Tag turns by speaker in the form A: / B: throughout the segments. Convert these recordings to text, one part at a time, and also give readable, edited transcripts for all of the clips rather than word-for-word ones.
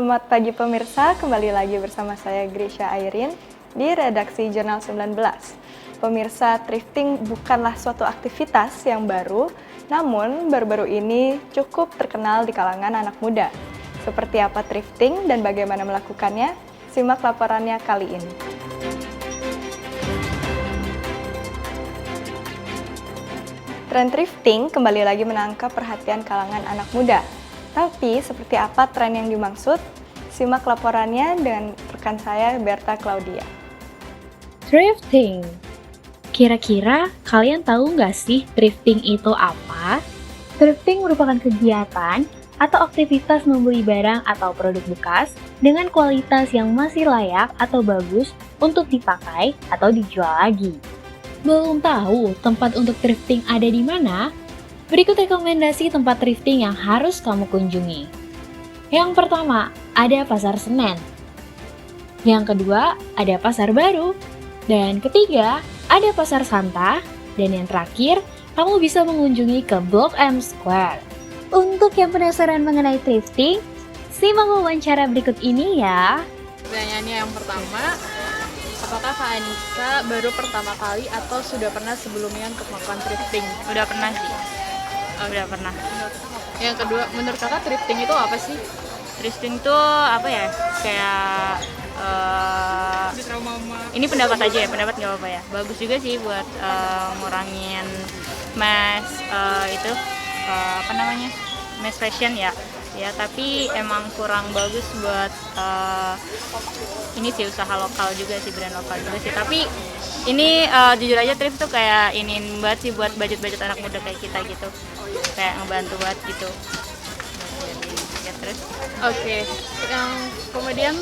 A: Selamat pagi pemirsa, kembali lagi bersama saya Grisha Airin di redaksi Jurnal 19. Pemirsa, thrifting bukanlah suatu aktivitas yang baru, namun baru-baru ini cukup terkenal di kalangan anak muda. Seperti apa thrifting dan bagaimana melakukannya? Simak laporannya kali ini. Tren thrifting kembali lagi menangkap perhatian kalangan anak muda. Tapi, seperti apa tren yang dimaksud? Simak laporannya dengan rekan saya, Berta Claudia.
B: Thrifting. Kira-kira kalian tahu nggak sih thrifting itu apa? Thrifting merupakan kegiatan atau aktivitas membeli barang atau produk bekas dengan kualitas yang masih layak atau bagus untuk dipakai atau dijual lagi. Belum tahu tempat untuk thrifting ada di mana? Berikut rekomendasi tempat thrifting yang harus kamu kunjungi. Yang pertama, ada Pasar Senen. Yang kedua, ada Pasar Baru. Dan ketiga, ada Pasar Santa. Dan yang terakhir, kamu bisa mengunjungi ke Blok M Square. Untuk yang penasaran mengenai thrifting, simak wawancara berikut ini ya.
C: Pertanyaannya yang pertama, apakah Kak Anissa baru pertama kali atau sudah pernah sebelumnya untuk melakukan thrifting?
D: Udah pernah sih. Udah pernah.
C: Yang kedua, menurut Kakak thrifting itu apa sih?
D: Thrifting tuh apa ya? Kayak ini pendapat aja ya, pendapat nggak apa-apa ya. Bagus juga sih buat ngurangin mass itu apa namanya? Mass fashion ya. Ya, tapi emang kurang bagus buat ini sih usaha lokal juga sih, brand lokal juga sih. Tapi ini jujur aja thrift tuh kayak ini banget sih buat budget-budget anak muda kayak kita gitu. Kayak ngebantu banget gitu. Ya terus.
C: Oke, yang kemudian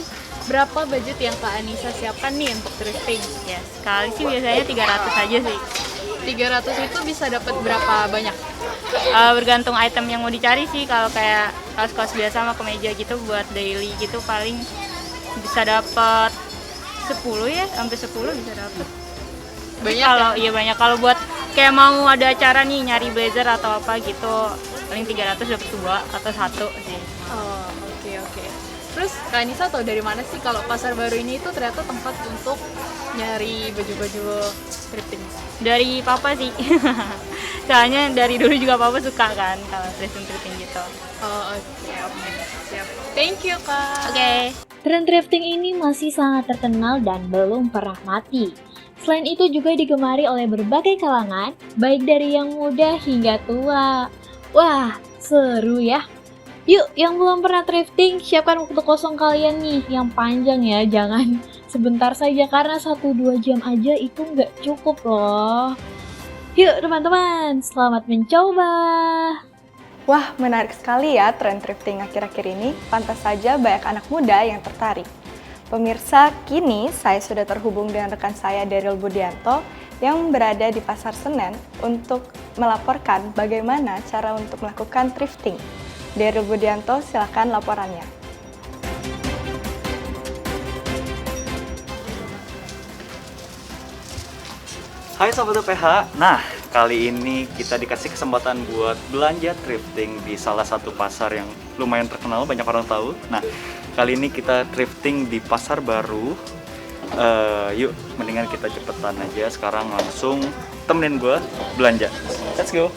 C: berapa budget yang Kak Anissa siapkan nih untuk thrifting?
D: Ya, sekali sih biasanya 300 aja sih.
C: 300 itu bisa dapat berapa banyak?
D: Bergantung item yang mau dicari sih. Kalau kayak kaos-kaos biasa sama kemeja gitu buat daily gitu paling bisa dapat 10 ya, sampai 10 bisa dapat.
C: Banyak
D: Kalau iya banyak. Kalau buat kayak mau ada acara nih nyari blazer atau apa gitu, paling 300 dapat 2 atau 1 sih.
C: Oh, oke. Terus Kak Anissa tahu dari mana sih kalau Pasar Baru ini itu ternyata tempat untuk nyari baju-baju thrifting?
D: Dari papa sih. Soalnya dari dulu juga papa suka kan kalau thrifting gitu.
C: Oh, oke. Siap. Thank you, Kak.
D: Oke.
B: Tren thrifting ini masih sangat terkenal dan belum pernah mati. Selain itu juga digemari oleh berbagai kalangan, baik dari yang muda hingga tua. Wah, seru ya! Yuk, yang belum pernah thrifting, siapkan waktu kosong kalian nih, yang panjang ya, jangan sebentar saja karena 1-2 jam aja itu nggak cukup loh. Yuk teman-teman, selamat mencoba!
A: Wah, menarik sekali ya tren thrifting akhir-akhir ini. Pantas saja banyak anak muda yang tertarik. Pemirsa, kini saya sudah terhubung dengan rekan saya Daryl Budianto yang berada di Pasar Senen untuk melaporkan bagaimana cara untuk melakukan thrifting. Daryl Budianto, silakan laporannya.
E: Hai Sobat UPH, nah kali ini kita dikasih kesempatan buat belanja thrifting di salah satu pasar yang lumayan terkenal, banyak orang tahu. Nah, kali ini kita thrifting di Pasar Baru. Yuk, mendingan kita cepetan aja sekarang langsung temenin gue belanja. Let's go!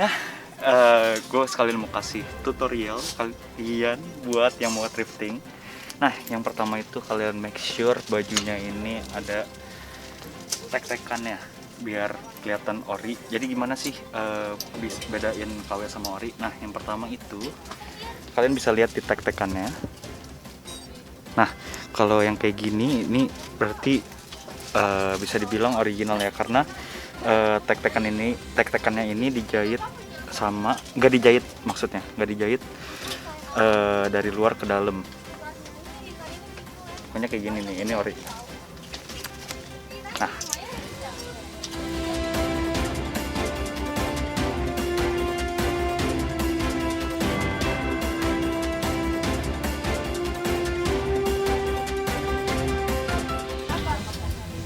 E: Nah, gue sekalian mau kasih tutorial kalian buat yang mau thrifting. Nah, yang pertama itu kalian make sure bajunya ini ada tek-tekannya biar kelihatan ori. Jadi gimana sih bisa bedain KW sama ori? Nah, yang pertama itu kalian bisa lihat di tek-tekannya. Nah, kalau yang kayak gini, ini berarti bisa dibilang original ya, karena tek-tekannya ini dijahit sama, nggak dijahit dari luar ke dalam. Pokoknya kayak gini nih, ini ori. Nah,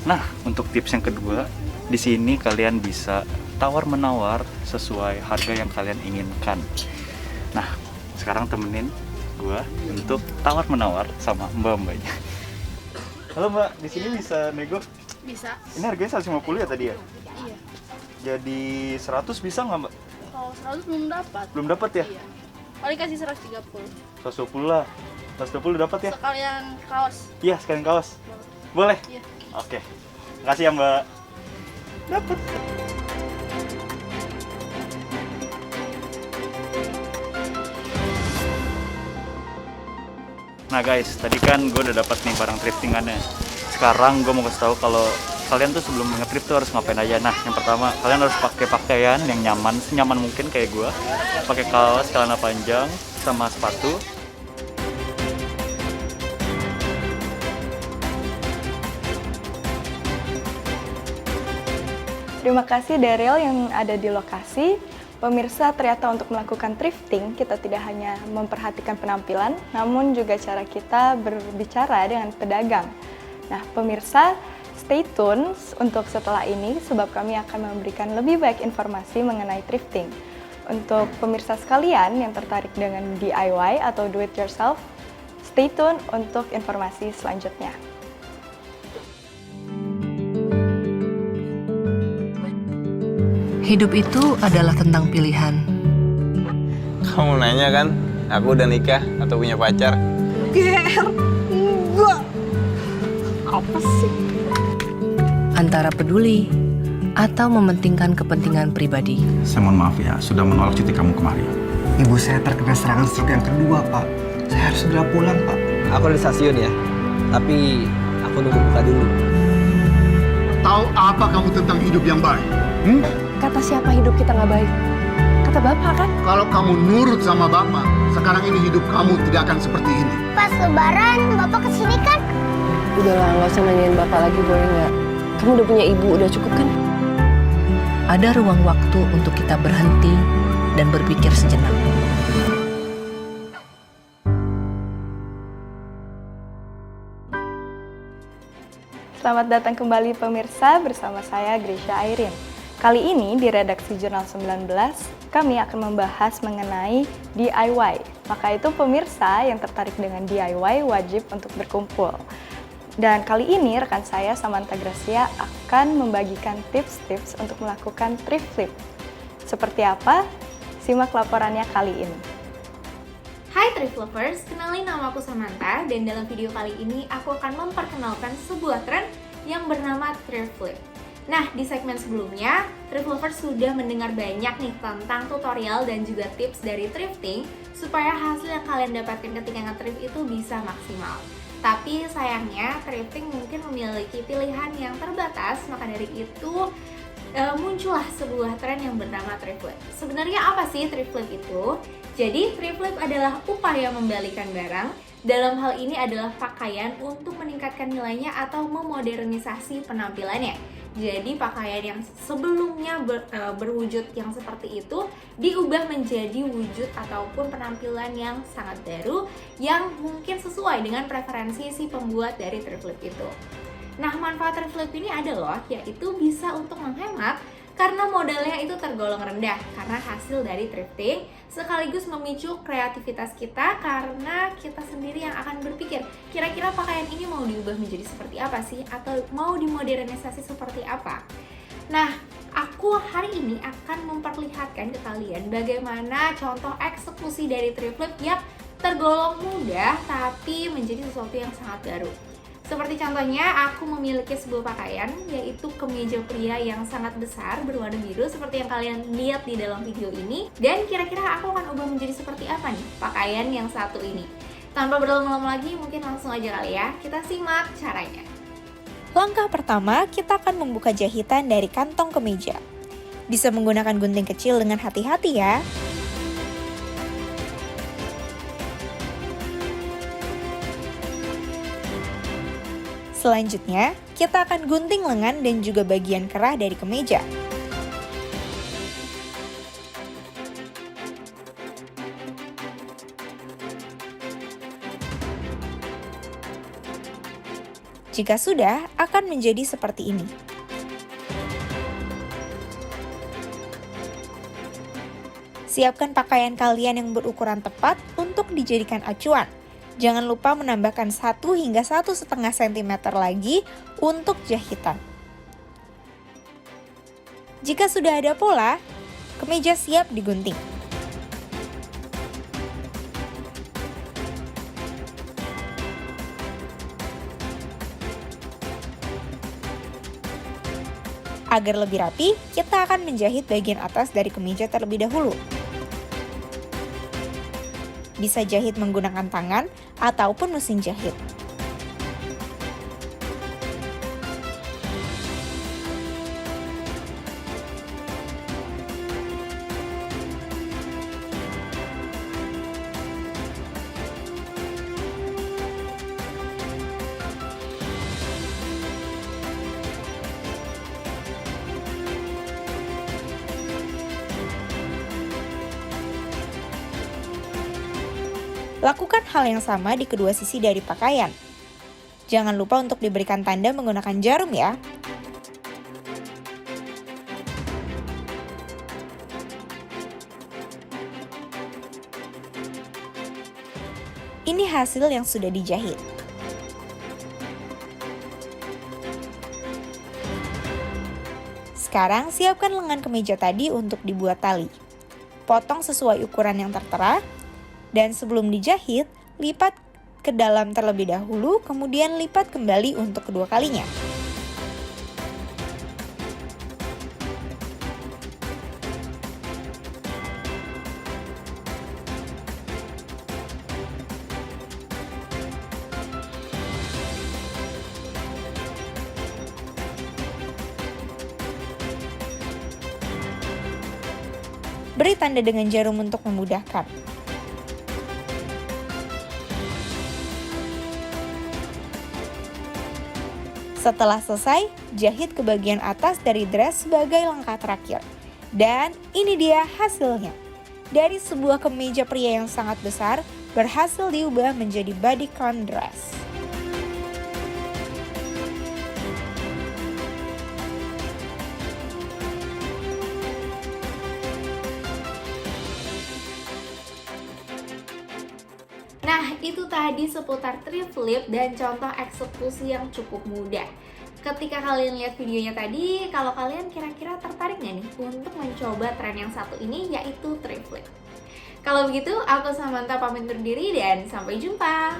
E: Nah, untuk tips yang kedua, di sini kalian bisa tawar-menawar sesuai harga yang kalian inginkan. Nah, sekarang temenin gua untuk tawar-menawar sama mbak-mbaknya. Halo mbak, di sini bisa nego?
C: Bisa.
E: Ini harganya 150 ya tadi ya?
C: Iya.
E: Jadi 100 bisa nggak mbak?
C: Kalau 100 belum dapat.
E: Belum dapat ya?
C: Iya. Paling kasih 130.
E: 120 lah. 120 dapat ya?
C: Sekalian kaos.
E: Iya, sekalian kaos. Boleh?
C: Iya.
E: Oke. Makasih ya mbak. Dapat. Nah guys, tadi kan gue udah dapat nih barang thriftingannya. Sekarang gue mau kasih tahu kalau kalian tuh sebelum nge-thrift tuh harus ngapain aja. Nah, yang pertama kalian harus pakai pakaian yang nyaman, senyaman mungkin kayak gue. Pakai kaos, celana panjang, sama sepatu.
A: Terima kasih Daryl yang ada di lokasi. Pemirsa, ternyata untuk melakukan thrifting, kita tidak hanya memperhatikan penampilan, namun juga cara kita berbicara dengan pedagang. Nah, pemirsa, stay tune untuk setelah ini, sebab kami akan memberikan lebih baik informasi mengenai thrifting. Untuk pemirsa sekalian yang tertarik dengan DIY atau do it yourself, stay tune untuk informasi selanjutnya.
F: Hidup itu adalah tentang pilihan.
G: Kamu nanya kan, aku udah nikah atau punya pacar?
F: Antara peduli atau mementingkan kepentingan pribadi.
H: Saya mohon maaf ya, sudah menolak cuti kamu kemarin.
I: Ibu saya terkena serangan stroke yang kedua, Pak. Saya harus segera pulang, Pak.
G: Aku di stasiun ya, tapi aku nunggu buka dulu.
J: Tahu apa kamu tentang hidup yang baik?
F: Kata siapa hidup kita nggak baik? Kata Bapak kan?
J: Kalau kamu nurut sama Bapak, sekarang ini hidup kamu tidak akan seperti ini.
K: Pas lebaran, Bapak kesini kan?
F: Udahlah, nggak usah nanyain Bapak lagi, boleh nggak? Kamu udah punya ibu, udah cukup kan? Ada ruang waktu untuk kita berhenti dan berpikir sejenak.
A: Selamat datang kembali pemirsa bersama saya Grisha Airin. Kali ini di redaksi Jurnal 19, kami akan membahas mengenai DIY. Maka itu pemirsa yang tertarik dengan DIY wajib untuk berkumpul. Dan kali ini rekan saya Samantha Gracia akan membagikan tips-tips untuk melakukan thrift flip. Seperti apa? Simak laporannya kali ini.
L: Hai thrift lovers, kenalin nama aku Samantha dan dalam video kali ini aku akan memperkenalkan sebuah tren yang bernama thrift flip. Nah, di segmen sebelumnya, thrift lovers sudah mendengar banyak nih tentang tutorial dan juga tips dari thrifting supaya hasil yang kalian dapatkan ketika nge-thrift itu bisa maksimal. Tapi sayangnya, thrifting mungkin memiliki pilihan yang terbatas, maka dari itu muncullah sebuah tren yang bernama thrift flip. Sebenarnya apa sih thrift flip itu? Jadi, thrift flip adalah upaya membalikan barang. Dalam hal ini adalah pakaian untuk meningkatkan nilainya atau memodernisasi penampilannya. Jadi pakaian yang sebelumnya berwujud yang seperti itu diubah menjadi wujud ataupun penampilan yang sangat baru yang mungkin sesuai dengan preferensi si pembuat dari thrift flip itu. Nah, manfaat thrift flip ini ada loh, yaitu bisa untuk menghemat karena modalnya itu tergolong rendah karena hasil dari thrifting, sekaligus memicu kreativitas kita karena kita sendiri yang akan berpikir kira-kira pakaian ini mau diubah menjadi seperti apa sih atau mau dimodernisasi seperti apa. Nah, aku hari ini akan memperlihatkan ke kalian bagaimana contoh eksekusi dari thrift flip yang tergolong mudah tapi menjadi sesuatu yang sangat baru. Seperti contohnya, aku memiliki sebuah pakaian, yaitu kemeja pria yang sangat besar berwarna biru seperti yang kalian lihat di dalam video ini. Dan kira-kira aku akan ubah menjadi seperti apa nih pakaian yang satu ini? Tanpa berlama-lama lagi, mungkin langsung aja kali ya, kita simak caranya.
M: Langkah pertama, kita akan membuka jahitan dari kantong kemeja. Bisa menggunakan gunting kecil dengan hati-hati ya. Selanjutnya, kita akan gunting lengan dan juga bagian kerah dari kemeja. Jika sudah, akan menjadi seperti ini. Siapkan pakaian kalian yang berukuran tepat untuk dijadikan acuan. Jangan lupa menambahkan 1 hingga 1,5 cm lagi untuk jahitan. Jika sudah ada pola, kemeja siap digunting. Agar lebih rapi, kita akan menjahit bagian atas dari kemeja terlebih dahulu. Bisa jahit menggunakan tangan ataupun mesin jahit. Lakukan hal yang sama di kedua sisi dari pakaian. Jangan lupa untuk diberikan tanda menggunakan jarum ya. Ini hasil yang sudah dijahit. Sekarang siapkan lengan kemeja tadi untuk dibuat tali. Potong sesuai ukuran yang tertera. Dan sebelum dijahit, lipat ke dalam terlebih dahulu, kemudian lipat kembali untuk kedua kalinya. Beri tanda dengan jarum untuk memudahkan. Setelah selesai, jahit ke bagian atas dari dress sebagai langkah terakhir. Dan ini dia hasilnya. Dari sebuah kemeja pria yang sangat besar, berhasil diubah menjadi bodycon dress.
L: Nah, itu tadi seputar thrift flip dan contoh eksekusi yang cukup mudah. Ketika kalian lihat videonya tadi, kalau kalian kira-kira tertarik nggak nih untuk mencoba tren yang satu ini, yaitu thrift flip? Kalau begitu, aku Samantha pamit undur diri dan sampai jumpa.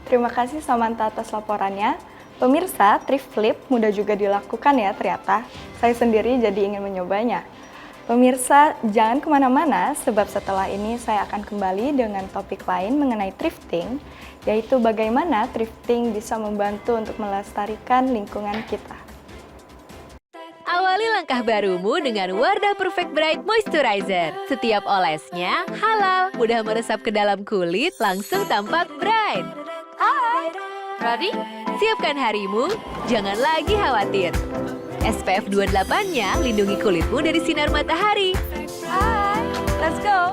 A: Terima kasih Samantha atas laporannya. Pemirsa, thrift flip mudah juga dilakukan ya ternyata. Saya sendiri jadi ingin menyobanya. Pemirsa, jangan kemana-mana sebab setelah ini saya akan kembali dengan topik lain mengenai thrifting, yaitu bagaimana thrifting bisa membantu untuk melestarikan lingkungan kita.
N: Awali langkah barumu dengan Wardah Perfect Bright Moisturizer. Setiap olesnya halal, mudah meresap ke dalam kulit, langsung tampak bright. Hai! Ready? Siapkan harimu, jangan lagi khawatir. SPF 28-nya lindungi kulitmu dari sinar matahari. Hai, let's go!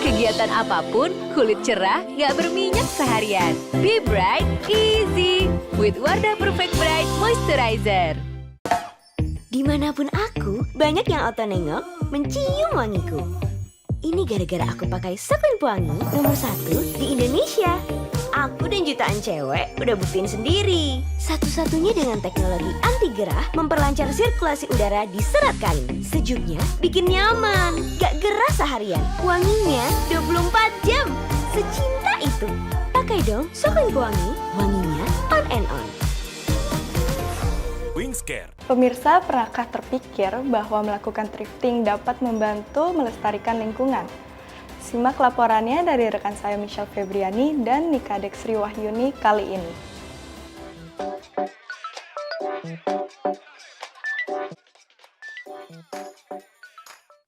N: Kegiatan apapun, kulit cerah nggak berminyak seharian. Be bright, easy with Wardah Perfect Bright Moisturizer.
O: Dimanapun aku, banyak yang auto nengok, mencium wangiku. Ini gara-gara aku pakai sabun pewangi nomor 1 di Indonesia. Aku dan jutaan cewek udah buktiin sendiri. Satu-satunya dengan teknologi anti gerah memperlancar sirkulasi udara di serat kain. Sejuknya bikin nyaman, gak gerah seharian. Wanginya 24 jam. Secinta itu. Pakai dong sabun pewangi, wanginya on and on.
P: Wingscare.
A: Pemirsa, pernahkah terpikir bahwa melakukan thrifting dapat membantu melestarikan lingkungan? Simak laporannya dari rekan saya Michelle Febriani dan Nika Dexri Wahyuni kali ini.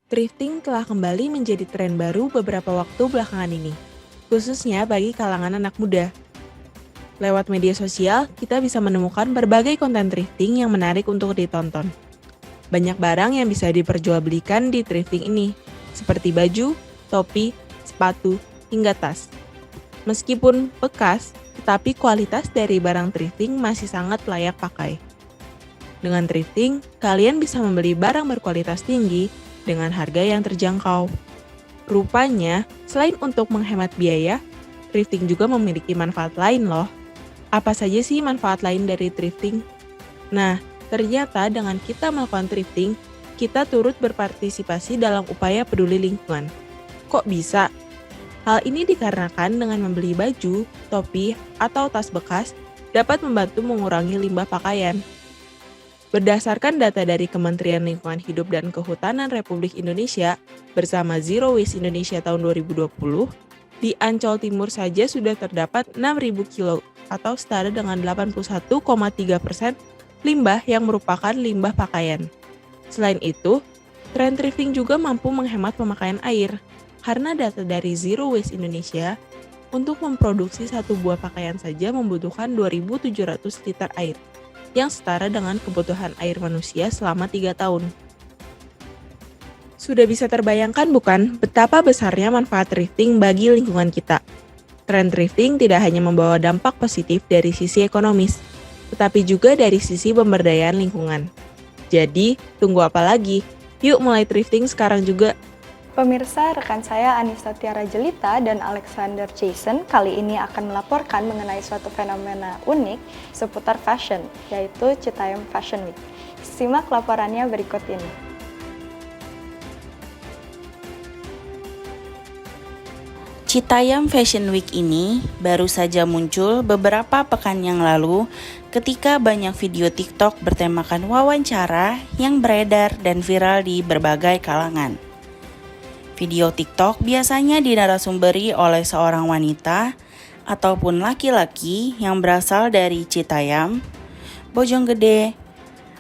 Q: Thrifting telah kembali menjadi tren baru beberapa waktu belakangan ini, khususnya bagi kalangan anak muda. Lewat media sosial, kita bisa menemukan berbagai konten thrifting yang menarik untuk ditonton. Banyak barang yang bisa diperjualbelikan di thrifting ini, seperti baju, topi, sepatu, hingga tas. Meskipun bekas, tetapi kualitas dari barang thrifting masih sangat layak pakai. Dengan thrifting, kalian bisa membeli barang berkualitas tinggi dengan harga yang terjangkau. Rupanya, selain untuk menghemat biaya, thrifting juga memiliki manfaat lain loh. Apa saja sih manfaat lain dari thrifting? Nah, ternyata dengan kita melakukan thrifting, kita turut berpartisipasi dalam upaya peduli lingkungan. Kok bisa? Hal ini dikarenakan dengan membeli baju, topi, atau tas bekas dapat membantu mengurangi limbah pakaian. Berdasarkan data dari Kementerian Lingkungan Hidup dan Kehutanan Republik Indonesia bersama Zero Waste Indonesia tahun 2020, di Ancol Timur saja sudah terdapat 6.000 kilo atau setara dengan 81,3% limbah yang merupakan limbah pakaian. Selain itu, tren thrifting juga mampu menghemat pemakaian air, karena data dari Zero Waste Indonesia, untuk memproduksi satu buah pakaian saja membutuhkan 2.700 liter air, yang setara dengan kebutuhan air manusia selama 3 tahun. Sudah bisa terbayangkan bukan betapa besarnya manfaat thrifting bagi lingkungan kita? Tren thrifting tidak hanya membawa dampak positif dari sisi ekonomis, tetapi juga dari sisi pemberdayaan lingkungan. Jadi, tunggu apa lagi? Yuk mulai thrifting sekarang juga.
A: Pemirsa, rekan saya Anissa Tiara Jelita dan Alexander Jason kali ini akan melaporkan mengenai suatu fenomena unik seputar fashion, yaitu Citayam Fashion Week. Simak laporannya berikut ini.
P: Citayam Fashion Week ini baru saja muncul beberapa pekan yang lalu ketika banyak video TikTok bertemakan wawancara yang beredar dan viral di berbagai kalangan. Video TikTok biasanya dinarasumberi oleh seorang wanita ataupun laki-laki yang berasal dari Citayam, Bojonggede,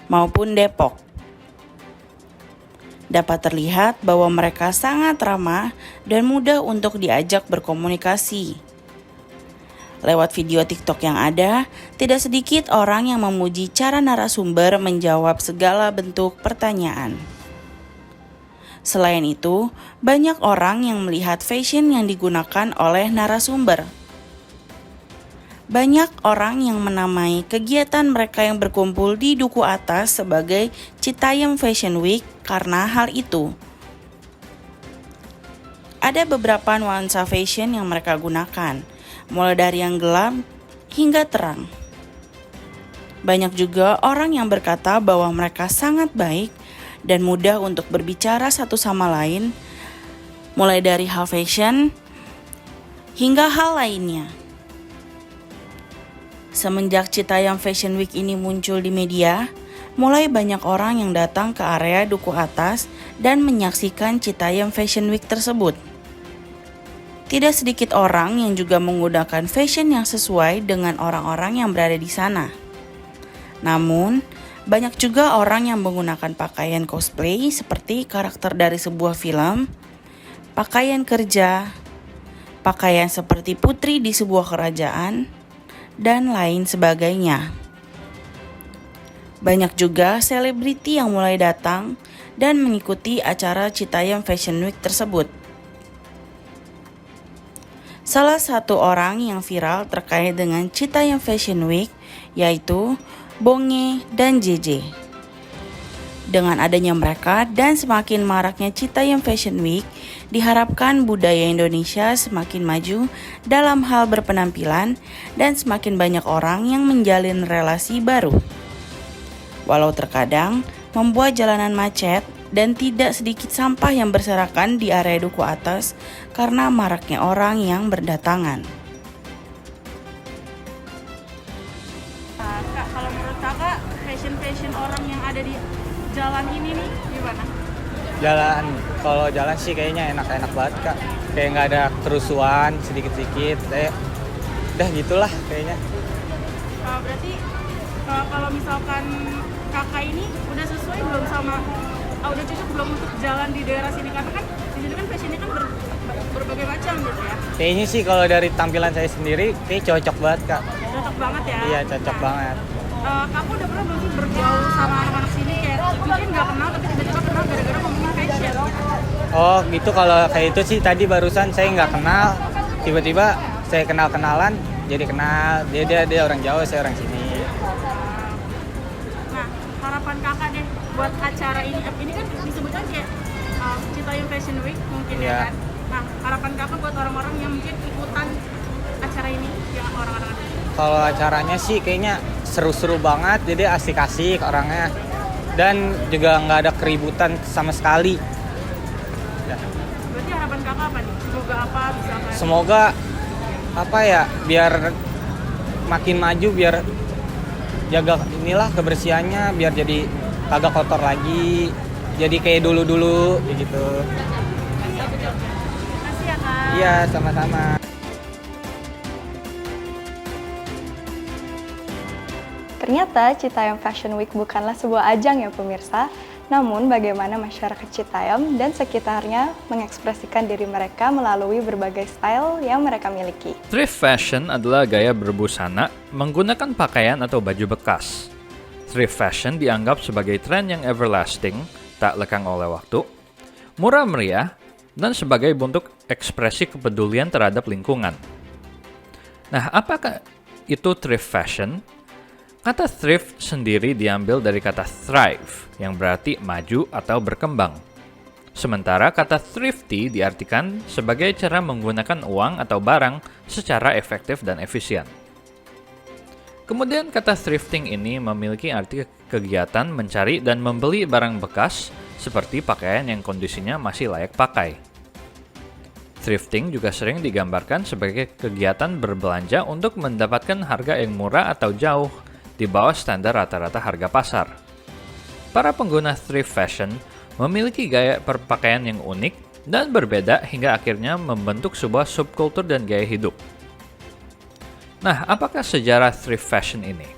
P: maupun Depok. Dapat terlihat bahwa mereka sangat ramah dan mudah untuk diajak berkomunikasi. Lewat video TikTok yang ada, tidak sedikit orang yang memuji cara narasumber menjawab segala bentuk pertanyaan. Selain itu, banyak orang yang melihat fashion yang digunakan oleh narasumber. Banyak orang yang menamai kegiatan mereka yang berkumpul di Duku Atas sebagai Citayam Fashion Week karena hal itu. Ada beberapa nuansa fashion yang mereka gunakan, mulai dari yang gelap hingga terang. Banyak juga orang yang berkata bahwa mereka sangat baik dan mudah untuk berbicara satu sama lain, mulai dari hal fashion hingga hal lainnya. Semenjak Citayam Fashion Week ini muncul di media, mulai banyak orang yang datang ke area Duku Atas dan menyaksikan Citayam Fashion Week tersebut. Tidak sedikit orang yang juga menggunakan fashion yang sesuai dengan orang-orang yang berada di sana. Namun, banyak juga orang yang menggunakan pakaian cosplay seperti karakter dari sebuah film, pakaian kerja, pakaian seperti putri di sebuah kerajaan, dan lain sebagainya. Banyak juga selebriti yang mulai datang dan mengikuti acara Citayam Fashion Week tersebut. Salah satu orang yang viral terkait dengan Citayam Fashion Week yaitu Bonge dan JJ. Dengan adanya mereka dan semakin maraknya Citayam Fashion Week, diharapkan budaya Indonesia semakin maju dalam hal berpenampilan dan semakin banyak orang yang menjalin relasi baru. Walau terkadang membuat jalanan macet dan tidak sedikit sampah yang berserakan di area Duku Atas karena maraknya orang yang berdatangan.
D: Kak, kalau menurut kakak fashion orang yang ada di jalan ini nih gimana?
R: Kalau jalan sih kayaknya enak-enak banget kak, kayak nggak ada kerusuhan sedikit-sedikit, udah gitulah kayaknya.
D: Berarti kalau misalkan kakak ini udah sesuai belum sama, udah cocok belum untuk jalan di daerah sini, karena kan di sini kan fashionnya kan berbagai macam gitu ya.
R: Kayaknya sih kalau dari tampilan saya sendiri kayak cocok banget kak.
D: Cocok
R: banget ya. Iya, cocok banget. Kamu udah pernah belum sih bergaul sama anak-anak sini kayak mungkin nggak kenal tapi tiba-tiba kenal gara-gara ngomongin fashion? Oh gitu, kalau kayak itu sih tadi barusan saya nggak kenal, tiba-tiba saya kenal-kenalan, jadi kenal. Dia orang Jawa, saya orang sini. Nah, harapan kakak deh buat acara ini kan disebutkan kayak Citayam Fashion Week mungkin ya kan? Nah, harapan kakak buat orang-orang yang mungkin ikutan acara ini, yang orang-orang ini? Kalau acaranya sih kayaknya seru-seru banget, jadi asik-asik orangnya. Dan juga nggak ada keributan sama sekali. Ya. Berarti harapan kakak apa nih? Semoga apa? Semoga apa ya, biar makin maju, biar jaga inilah kebersihannya, biar jadi kagak kotor lagi, jadi kayak dulu-dulu gitu. Makasih ya Kak. Iya, sama-sama.
A: Ternyata Citayam Fashion Week bukanlah sebuah ajang ya pemirsa, namun bagaimana masyarakat Citayam dan sekitarnya mengekspresikan diri mereka melalui berbagai style yang mereka miliki.
S: Thrift fashion adalah gaya berbusana menggunakan pakaian atau baju bekas. Thrift fashion dianggap sebagai tren yang everlasting, tak lekang oleh waktu, murah meriah, dan sebagai bentuk ekspresi kepedulian terhadap lingkungan. Nah, apakah itu thrift fashion? Kata thrift sendiri diambil dari kata thrive, yang berarti maju atau berkembang. Sementara kata thrifty diartikan sebagai cara menggunakan uang atau barang secara efektif dan efisien. Kemudian kata thrifting ini memiliki arti kegiatan mencari dan membeli barang bekas seperti pakaian yang kondisinya masih layak pakai. Thrifting juga sering digambarkan sebagai kegiatan berbelanja untuk mendapatkan harga yang murah atau jauh di bawah standar rata-rata harga pasar. Para pengguna thrift fashion memiliki gaya berpakaian yang unik dan berbeda hingga akhirnya membentuk sebuah subkultur dan gaya hidup. Nah, apakah sejarah thrift fashion ini?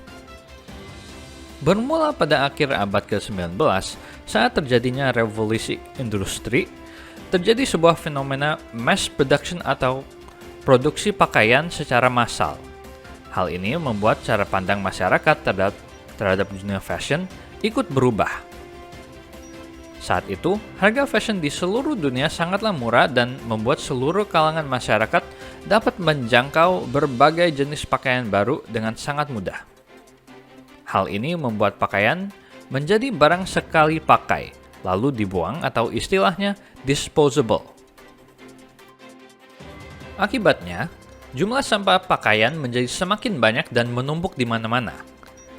S: Bermula pada akhir abad ke-19, saat terjadinya revolusi industri, terjadi sebuah fenomena mass production atau produksi pakaian secara massal. Hal ini membuat cara pandang masyarakat terhadap dunia fashion ikut berubah. Saat itu, harga fashion di seluruh dunia sangatlah murah dan membuat seluruh kalangan masyarakat dapat menjangkau berbagai jenis pakaian baru dengan sangat mudah. Hal ini membuat pakaian menjadi barang sekali pakai, lalu dibuang atau istilahnya disposable. Akibatnya, jumlah sampah pakaian menjadi semakin banyak dan menumpuk di mana-mana.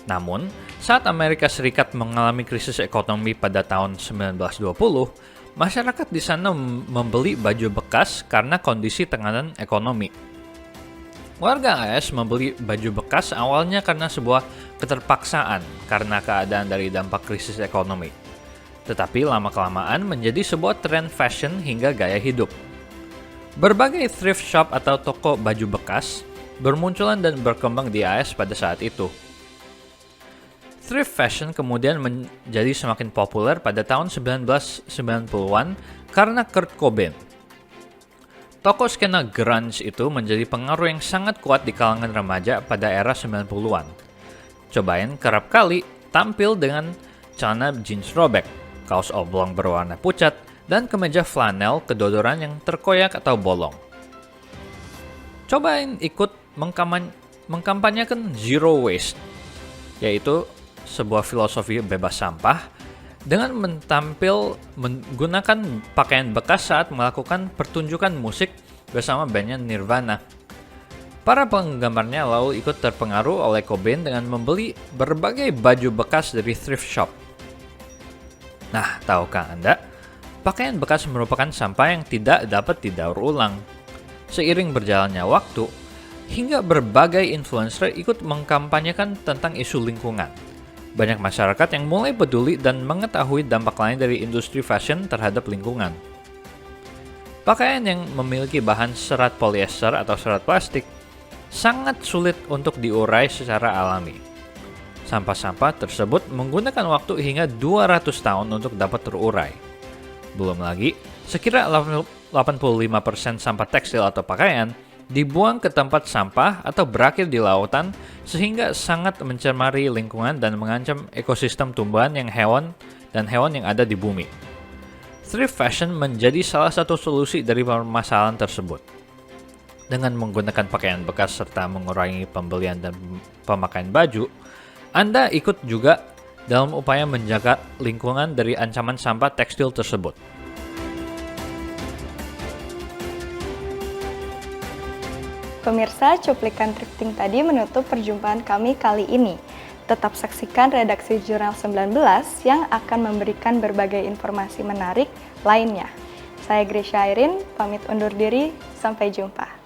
S: Namun, saat Amerika Serikat mengalami krisis ekonomi pada tahun 1920, masyarakat di sana membeli baju bekas karena kondisi tekanan ekonomi. Warga AS membeli baju bekas awalnya karena sebuah keterpaksaan karena keadaan dari dampak krisis ekonomi. Tetapi lama-kelamaan menjadi sebuah tren fashion hingga gaya hidup. Berbagai thrift shop atau toko baju bekas bermunculan dan berkembang di AS pada saat itu. Thrift fashion kemudian menjadi semakin populer pada tahun 1990-an karena Kurt Cobain. Toko skena grunge itu menjadi pengaruh yang sangat kuat di kalangan remaja pada era 90-an. Cobain kerap kali tampil dengan celana jeans robek, kaos oblong berwarna pucat, dan kemeja flanel kedodoran yang terkoyak atau bolong. Cobain ikut mengkampanyekan zero waste, yaitu sebuah filosofi bebas sampah dengan menggunakan pakaian bekas saat melakukan pertunjukan musik bersama bandnya Nirvana. Para penggemarnya lalu ikut terpengaruh oleh Cobain dengan membeli berbagai baju bekas dari thrift shop. Nah, tahukah Anda? Pakaian bekas merupakan sampah yang tidak dapat didaur ulang. Seiring berjalannya waktu, hingga berbagai influencer ikut mengkampanyekan tentang isu lingkungan. Banyak masyarakat yang mulai peduli dan mengetahui dampak lain dari industri fashion terhadap lingkungan. Pakaian yang memiliki bahan serat polyester atau serat plastik sangat sulit untuk diurai secara alami. Sampah-sampah tersebut menggunakan waktu hingga 200 tahun untuk dapat terurai. Belum lagi, sekira 85% sampah tekstil atau pakaian dibuang ke tempat sampah atau berakhir di lautan sehingga sangat mencemari lingkungan dan mengancam ekosistem tumbuhan yang hewan yang ada di bumi. Thrift fashion menjadi salah satu solusi dari permasalahan tersebut. Dengan menggunakan pakaian bekas serta mengurangi pembelian dan pemakaian baju, Anda ikut juga dalam upaya menjaga lingkungan dari ancaman sampah tekstil tersebut.
A: Pemirsa, cuplikan thrifting tadi menutup perjumpaan kami kali ini. Tetap saksikan redaksi Jurnal 19 yang akan memberikan berbagai informasi menarik lainnya. Saya Grisha Airin, pamit undur diri, sampai jumpa.